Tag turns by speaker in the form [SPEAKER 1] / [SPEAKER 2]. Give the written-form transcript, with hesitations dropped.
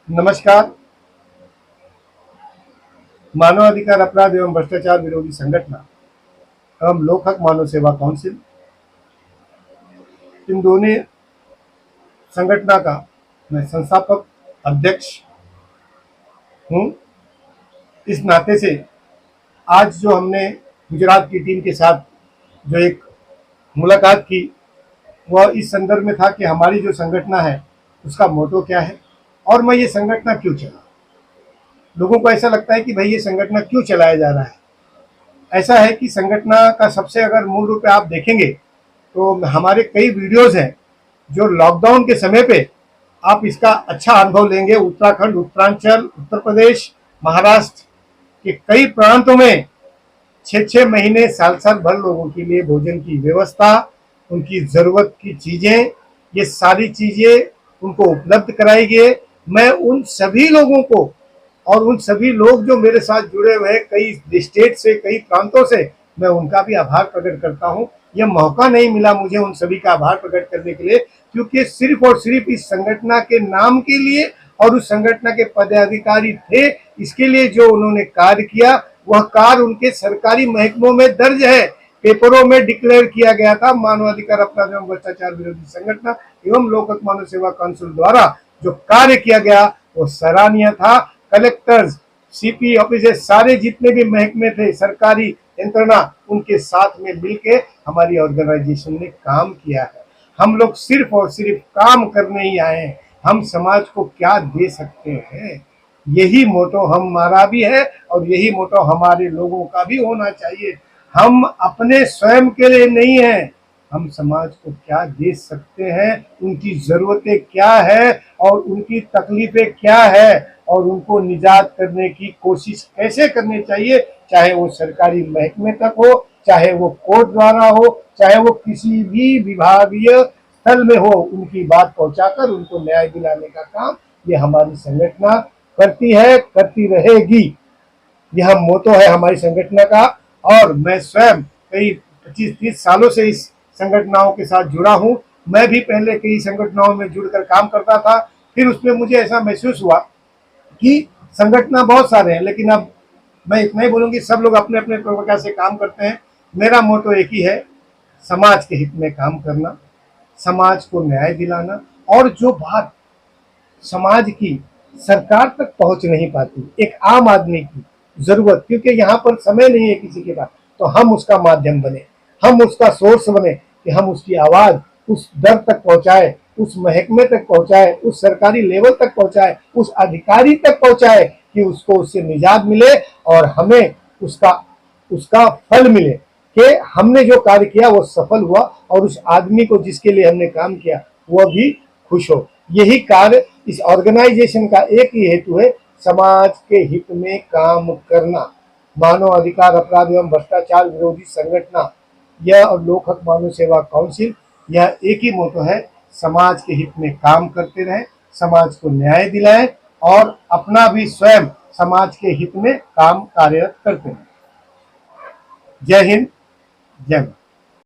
[SPEAKER 1] नमस्कार। मानवाधिकार अपराध एवं भ्रष्टाचार विरोधी संगठन एवं लोक हक मानव सेवा काउंसिल, इन दोनों संगठन का मैं संस्थापक अध्यक्ष हूँ। इस नाते से आज जो हमने गुजरात की टीम के साथ जो एक मुलाकात की, वह इस संदर्भ में था कि हमारी जो संगठन है उसका मोटो क्या है और मैं ये संगठन क्यों चला। लोगों को ऐसा लगता है कि भाई ये संगठन क्यों चलाया जा रहा है। ऐसा है कि संगठन का सबसे अगर मूल रूप में आप देखेंगे तो हमारे कई वीडियोज हैं जो लॉकडाउन के समय पे आप इसका अच्छा अनुभव लेंगे। उत्तराखंड, उत्तरांचल, उत्तर प्रदेश, महाराष्ट्र के कई प्रांतों में 6-6 महीने, साल भर लोगों के लिए भोजन की व्यवस्था, उनकी जरूरत की चीजें, ये सारी चीजें उनको उपलब्ध कराई गई। मैं उन सभी लोगों को और उन सभी लोग जो मेरे साथ जुड़े हुए हैं कई स्टेट से, कई प्रांतों से, मैं उनका भी आभार प्रकट करता हूं। यह मौका नहीं मिला मुझे उन सभी का आभार प्रकट करने के लिए, क्योंकि सिर्फ और सिर्फ इस संगठन के नाम के लिए और उस संगठन के पदाधिकारी थे, इसके लिए जो उन्होंने कार्य किया वह कार्य उनके सरकारी महकमों में दर्ज है, पेपरों में डिक्लेयर किया गया था। मानवाधिकार अपराध एवं भ्रष्टाचार विरोधी संगठन एवं लोक हक मानव सेवा काउंसिल द्वारा जो कार्य किया गया वो सराहनीय था। कलेक्टर्स, सीपी ऑफिस, सारे जितने भी महकमे थे, सरकारी यंत्रणा, उनके साथ में मिलकर हमारी ऑर्गेनाइजेशन ने काम किया है। हम लोग सिर्फ और सिर्फ काम करने ही आए हैं। हम समाज को क्या दे सकते हैं, यही मोटो हमारा भी है और यही मोटो हमारे लोगों का भी होना चाहिए। हम अपने स्वयं के लिए नहीं है, हम समाज को क्या दे सकते हैं, उनकी जरूरतें क्या है और उनकी तकलीफें क्या है और उनको निजात करने की कोशिश कैसे करनी चाहिए, चाहे वो सरकारी महकमे तक हो, चाहे वो कोर्ट द्वारा हो, चाहे वो किसी भी विभागीय स्थल में हो, उनकी बात पहुंचाकर उनको न्याय दिलाने का काम ये हमारी संगठन करती है, करती रहेगी। यह मोटो है हमारी संगठन का। और मैं स्वयं कई 25-30 सालों से इस संगठनों के साथ जुड़ा हूँ। मैं भी पहले कई संगठनों में जुड़कर काम करता था, फिर उसमें मुझे ऐसा महसूस हुआ कि संगठन बहुत सारे हैं, लेकिन अब मैं इतना ही बोलूँगी, सब लोग अपने अपने प्रकार से काम करते हैं। मेरा मोटो एक ही है, समाज के हित में काम करना, समाज को न्याय दिलाना। और जो बात समाज की सरकार तक पहुंच नहीं पाती, एक आम आदमी की जरूरत, क्योंकि यहाँ पर समय नहीं है किसी के पास, तो हम उसका माध्यम बने, हम उसका सोर्स बने कि हम उसकी आवाज उस दर तक पहुंचाए, उस महकमे तक पहुंचाए, उस सरकारी लेवल तक पहुंचाए, उस अधिकारी तक पहुंचाए कि उसको उससे निजात मिले और हमें उसका उसका फल मिले कि हमने जो कार्य किया वो सफल हुआ और उस आदमी को जिसके लिए हमने काम किया वह भी खुश हो। यही कार्य इस ऑर्गेनाइजेशन का एक ही हेतु है, समाज के हित में काम करना। मानव अधिकार अपराध एवं भ्रष्टाचार विरोधी संगठन यह और लोक हक मानव सेवा काउंसिल, यह एक ही मोटो है, समाज के हित में काम करते रहे, समाज को न्याय दिलाएं और अपना भी स्वयं समाज के हित में काम कार्यरत करते हैं। जय हिंद, जय भारत।